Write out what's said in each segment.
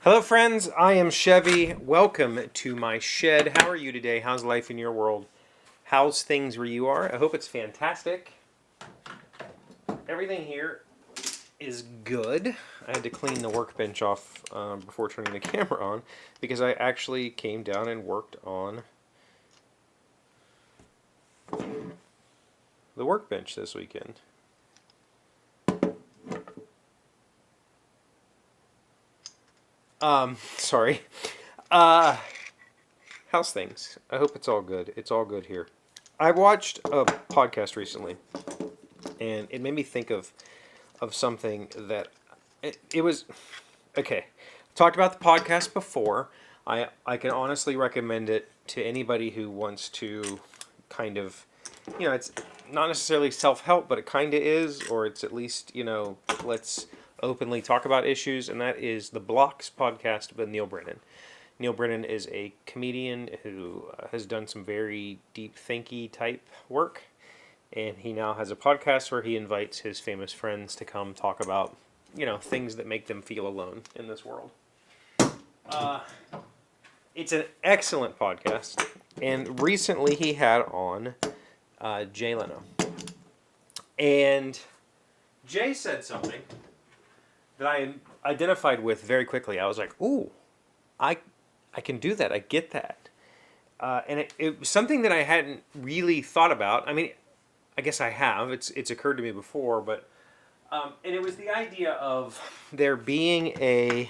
Hello friends, I am Chevy. Welcome to my shed. How are you today? How's life in your world? How's things where you are? I hope it's fantastic. Everything here is good. I had to clean the workbench off before turning the camera on because I actually came down and worked on the workbench this weekend. Sorry. How's things? I hope it's all good. It's all good here. I watched a podcast recently, and it made me think of something that it was okay. Talked about the podcast before. I can honestly recommend it to anybody who wants to kind of, it's not necessarily self-help, but it kind of is, or it's at least, let's openly talk about issues, and that is the Blocks podcast with Neil Brennan. Neil Brennan is a comedian who has done some very deep thinky type work, and he now has a podcast where he invites his famous friends to come talk about, things that make them feel alone in this world. It's an excellent podcast, and recently he had on Jay Leno. And Jay said something that I identified with very quickly. I was like, ooh, I can do that. I get that. And it was something that I hadn't really thought about. I mean, I guess I have. It's occurred to me before, but and it was the idea of there being an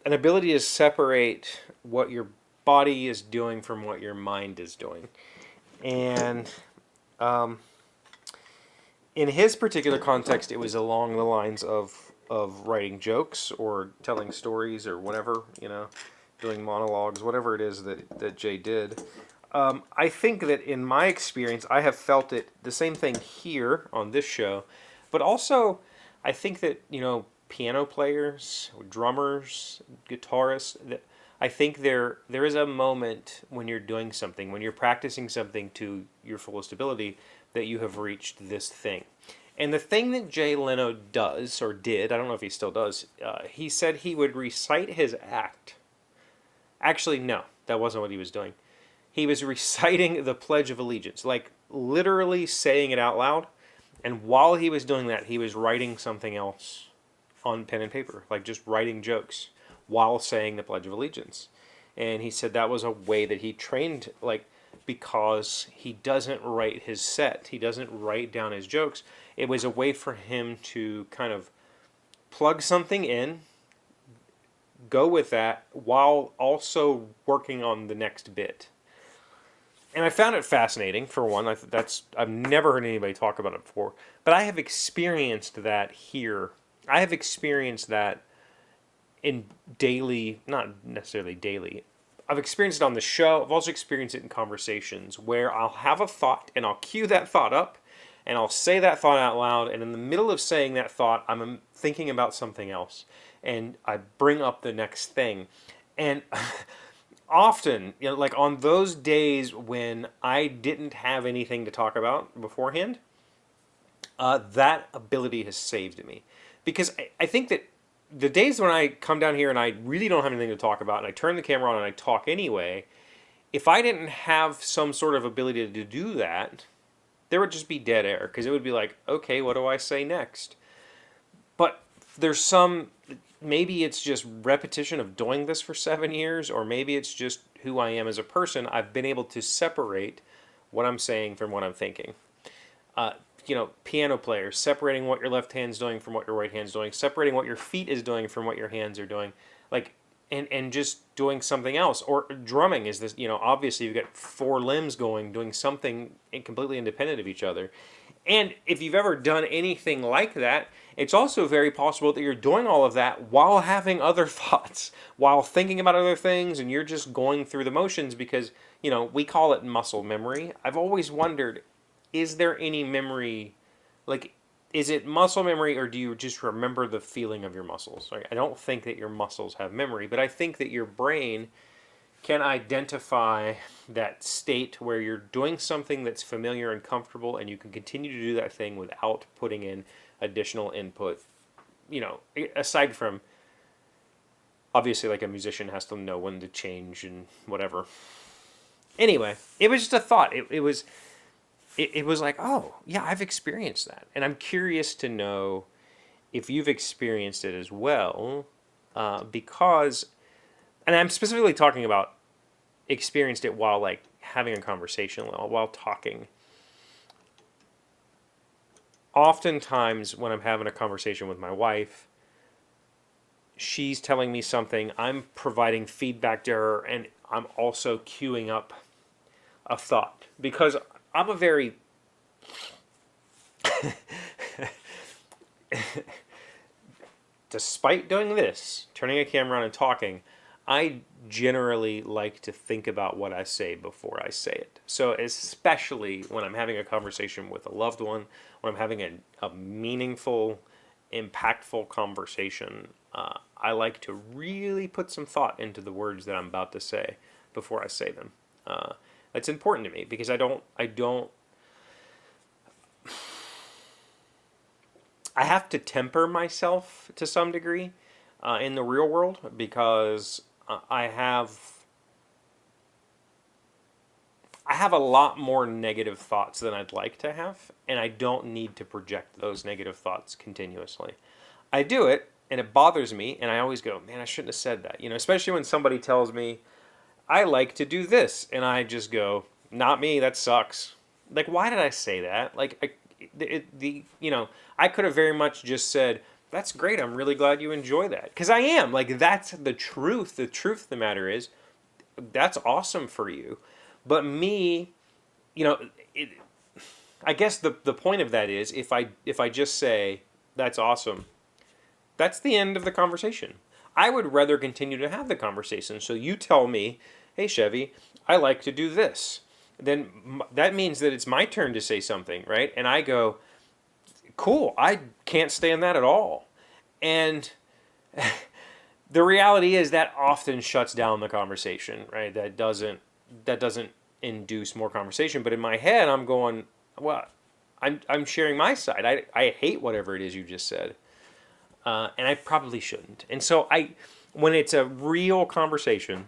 ability to separate what your body is doing from what your mind is doing. And in his particular context, it was along the lines of writing jokes or telling stories or whatever, doing monologues, whatever it is that Jay did. I think that in my experience, I have felt it the same thing here on this show, but also I think that, piano players, drummers, guitarists, I think there is a moment when you're doing something, when you're practicing something to your fullest ability, that you have reached this thing. And the thing that Jay Leno does, or did, I don't know if he still does, he said he would recite his act. Actually, no, that wasn't what he was doing. He was reciting the Pledge of Allegiance, like literally saying it out loud. And while he was doing that, he was writing something else on pen and paper, like just writing jokes while saying the Pledge of Allegiance. And he said that was a way that he trained, because he doesn't write his set, he doesn't write down his jokes. It was a way for him to kind of plug something in, go with that, while also working on the next bit. And I found it fascinating, for one. I've never heard anybody talk about it before. But I have experienced that here. I have experienced that in daily, not necessarily daily. I've experienced it on the show. I've also experienced it in conversations where I'll have a thought and I'll cue that thought up and I'll say that thought out loud. And in the middle of saying that thought, I'm thinking about something else. And I bring up the next thing. And often, like on those days when I didn't have anything to talk about beforehand, that ability has saved me. Because I think that the days when I come down here and I really don't have anything to talk about and I turn the camera on and I talk anyway, if I didn't have some sort of ability to do that, there would just be dead air. Because it would be like, okay, what do I say next? But there's maybe it's just repetition of doing this for 7 years, or maybe it's just who I am as a person. I've been able to separate what I'm saying from what I'm thinking. Piano players, separating what your left hand's doing from what your right hand's doing, separating what your feet is doing from what your hands are doing, and just doing something else. Or drumming is this, obviously you've got 4 limbs going, doing something completely independent of each other. And if you've ever done anything like that, it's also very possible that you're doing all of that while having other thoughts, while thinking about other things, and you're just going through the motions because, we call it muscle memory. I've always wondered, is there any memory, is it muscle memory, or do you just remember the feeling of your muscles? I don't think that your muscles have memory, but I think that your brain can identify that state where you're doing something that's familiar and comfortable, and you can continue to do that thing without putting in additional input, aside from Obviously, like a musician has to know when to change and whatever. Anyway, it was just a thought. It was like, oh yeah, I've experienced that, and I'm curious to know if you've experienced it as well, because, and I'm specifically talking about experienced it while like having a conversation, while talking. Oftentimes, when I'm having a conversation with my wife, she's telling me something, I'm providing feedback to her, and I'm also queuing up a thought because I'm a very despite doing this, turning a camera on and talking, I generally like to think about what I say before I say it. So especially when I'm having a conversation with a loved one, when I'm having a meaningful, impactful conversation, I like to really put some thought into the words that I'm about to say before I say them. That's important to me because I have to temper myself to some degree in the real world because I have a lot more negative thoughts than I'd like to have, and I don't need to project those negative thoughts continuously. I do it, and it bothers me, and I always go, man, I shouldn't have said that. You know, especially when somebody tells me, I like to do this, and I just go, not me, that sucks. Like, why did I say that? Like, I could have very much just said, that's great, I'm really glad you enjoy that. Because I am. Like, that's the truth. The truth of the matter is, that's awesome for you. But me, you know, it, I guess the point of that is if I just say that's awesome, that's the end of the conversation. I would rather continue to have the conversation. So you tell me, hey Chevee, I like to do this. Then that means that it's my turn to say something, right? And I go, cool, I can't stand that at all. And the reality is that often shuts down the conversation, right? That doesn't induce more conversation. But in my head, I'm going, well, I'm sharing my side. I hate whatever it is you just said, and I probably shouldn't. And so when it's a real conversation,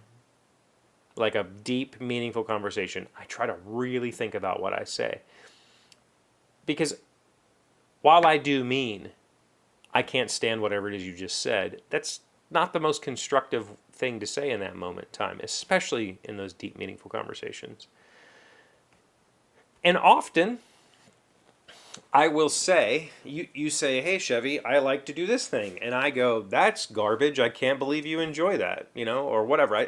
like a deep, meaningful conversation, I try to really think about what I say, because while I do mean I can't stand whatever it is you just said, that's not the most constructive thing to say in that moment in time, especially in those deep, meaningful conversations. And often, I will say, you say, hey, Chevee, I like to do this thing. And I go, that's garbage. I can't believe you enjoy that, or whatever.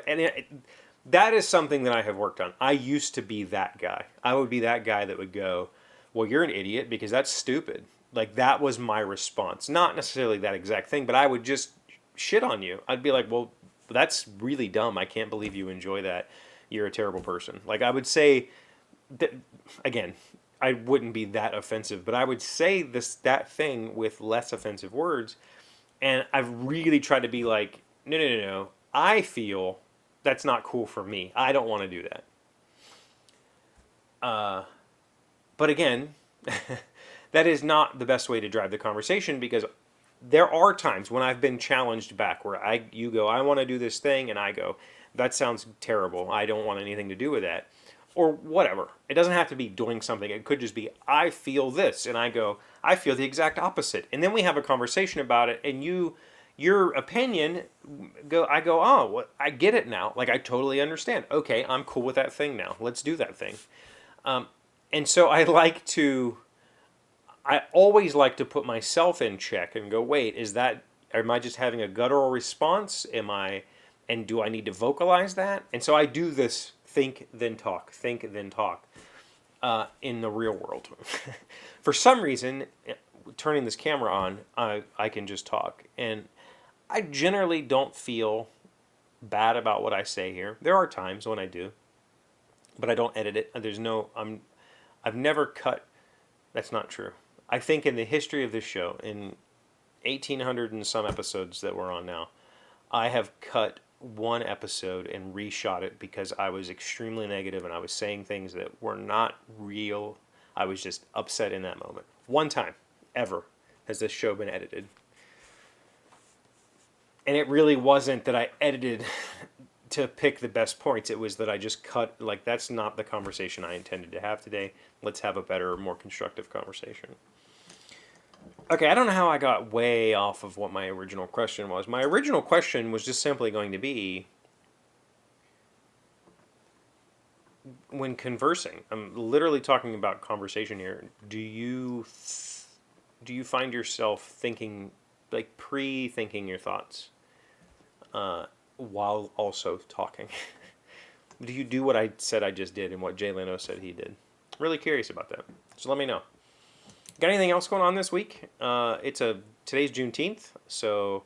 That is something that I have worked on. I used to be that guy. I would be that guy that would go, well, you're an idiot because that's stupid. Like, that was my response. Not necessarily that exact thing, but I would just shit on you. I'd be like, well, that's really dumb. I can't believe you enjoy that. You're a terrible person. Like, I would say that, again, I wouldn't be that offensive, but I would say that thing with less offensive words. And I've really tried to be like, no, no, no, no. I feel that's not cool for me. I don't want to do that. But again, that is not the best way to drive the conversation, because there are times when I've been challenged back where you go, I want to do this thing, and I go, that sounds terrible. I don't want anything to do with that. Or whatever. It doesn't have to be doing something. It could just be, I feel this, and I go, I feel the exact opposite. And then we have a conversation about it, and your opinion, I go, oh, well, I get it now. Like, I totally understand. Okay, I'm cool with that thing now. Let's do that thing. And so I always like to put myself in check and go, wait, am I just having a guttural response? And do I need to vocalize that? And so I do this think, then talk, in the real world. For some reason, turning this camera on, I can just talk. And I generally don't feel bad about what I say here. There are times when I do, but I don't edit it. I've never cut. That's not true. I think in the history of this show, in 1,800 and some episodes that we're on now, I have cut one episode and reshot it because I was extremely negative and I was saying things that were not real. I was just upset in that moment. One time, ever, has this show been edited. And it really wasn't that I edited to pick the best points. It was that I just cut, like, that's not the conversation I intended to have today. Let's have a better, more constructive conversation. Okay, I don't know how I got way off of what my original question was. My original question was just simply going to be, when conversing, I'm literally talking about conversation here. Do you find yourself thinking, like, pre-thinking your thoughts while also talking? Do you do what I said I just did and what Jay Leno said he did? Really curious about that. So let me know. Got anything else going on this week? Today's Juneteenth, so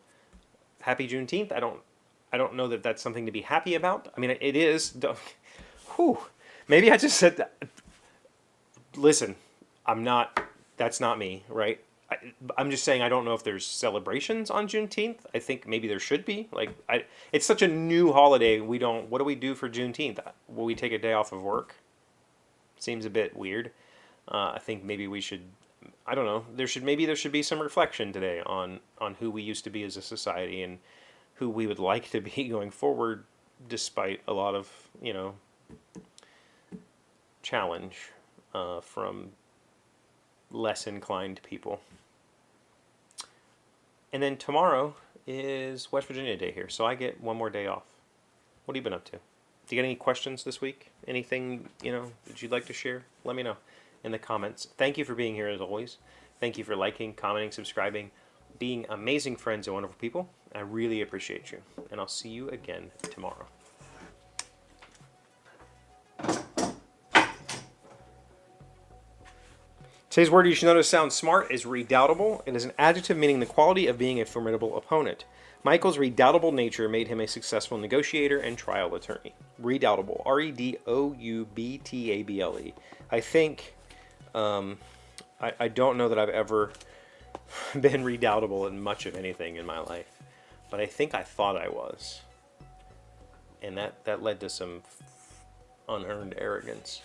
happy Juneteenth. I don't know that that's something to be happy about. I mean, it is. Whew. Maybe I just said that. Listen, I'm not. That's not me, right? I'm just saying I don't know if there's celebrations on Juneteenth. I think maybe there should be. It's such a new holiday. We don't. What do we do for Juneteenth? Will we take a day off of work? Seems a bit weird. I think maybe we should. I don't know. There should be some reflection today on who we used to be as a society and who we would like to be going forward, despite a lot of challenge from less inclined people. And then tomorrow is West Virginia Day here, so I get one more day off. What have you been up to? Do you get any questions this week? Anything that you'd like to share? Let me know in the comments. Thank you for being here as always. Thank you for liking, commenting, subscribing, being amazing friends and wonderful people. I really appreciate you, and I'll see you again tomorrow. Today's word you should notice sounds smart is redoubtable. It is an adjective meaning the quality of being a formidable opponent. Michael's redoubtable nature made him a successful negotiator and trial attorney. Redoubtable. R-E-D-O-U-B-T-A-B-L-E. I think, I don't know that I've ever been redoubtable in much of anything in my life, but I think I thought I was. And that led to some unearned arrogance.